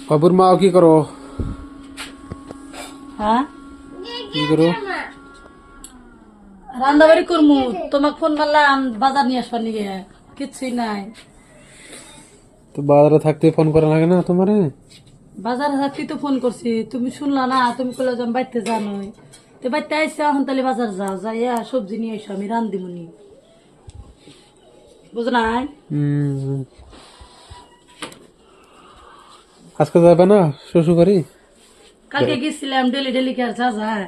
বাবুর মা কি করো? হ্যাঁ কি করো? রান্না বাড়ি করমু। তোমাকে ফোন করলাম বাজার নিয়ে আসবার নিয়ে, কিছুই নাই। তো বাজারে থাকতে ফোন করা লাগে না তোমারে? বাজারে থাকতে তো ফোন করছি, তুমি শুনলা না? তুমি কইলে যে আমি বাড়িতে জানোই, তো বাড়িতে আইসা এখন তাহলে বাজার যাও, যাইয়া সবজি নিয়ে এসো, আমি রান্ধি মুনি, বুঝ নাই? আজকে যাবে না শ্বশুর বাড়ি? কালকে গেছিলাম, ডেলি ডেলি কে আর যা যায়?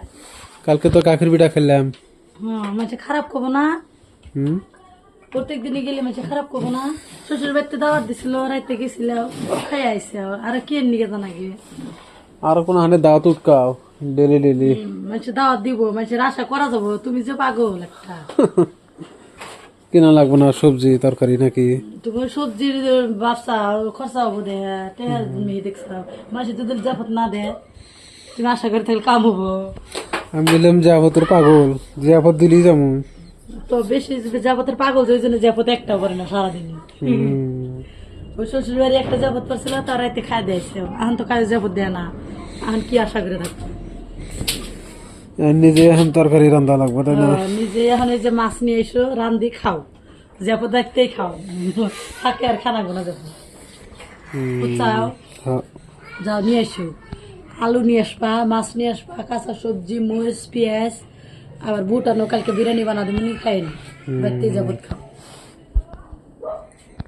কালকে তো কাকের পিঠা খেলাম। হ্যাঁ, মাঝে খারাপ করবো না? হুম, প্রত্যেক দিনে গেলে মাঝে খারাপ করবো না? শ্বশুর বাড়িতে দাওয়াত দিছিল, রাইতে গেছিল, খাই আইসে, আর কি নিয়ে জানা গিয়ে আর কোন হানে দাওয়াত উঠকাও ডেলি ডেলি? মানুষের দাওয়াত দিব, মানুষের আশা করা যাবো? তুমি যে পাগল একটা। কিনা লাগবে না সবজি তরকারি নাকি? তুমি সবজির ব্যবসা খরচা হবো দে, টেহার মেয়ে দেখছ, মানুষের যদি জাফত না দে, তুমি আশা করে তাহলে কাম হবো? আমি বললাম যাবো তোর পাগল, জিয়াপত দিলি যেমন। তো বেশি যদি জাপতের পাগল, ওই জন্য জাপত একটাও করে না সারাদিন। ওই শ্বশুর বাড়ি একটা জাপত পারছিল, তার রাইতে খাই দিয়েছে, এখন তো কাজে জাপত দেয় না, এখন কি আশা করে থাকবো? নিজে এখন তরকারি রান্না লাগবে তাই না? নিজে এখন এই যে মাছ নিয়ে এসো, রান্ধি খাও, জাপত দেখতেই খাও, থাকে আর খানা গোনা যাবো, বুঝছাও? হ্যাঁ। যাও নিয়ে এসো, আলু নিয়ে আসবা, মাছ নিয়ে আসবা, কাঁচা সবজি, মরিচ, পেঁয়াজ, আবার বুট আনো, কালকে বিরিয়ানি বানা দেবো, খাই নি, বাড়িতে যাবত খাও।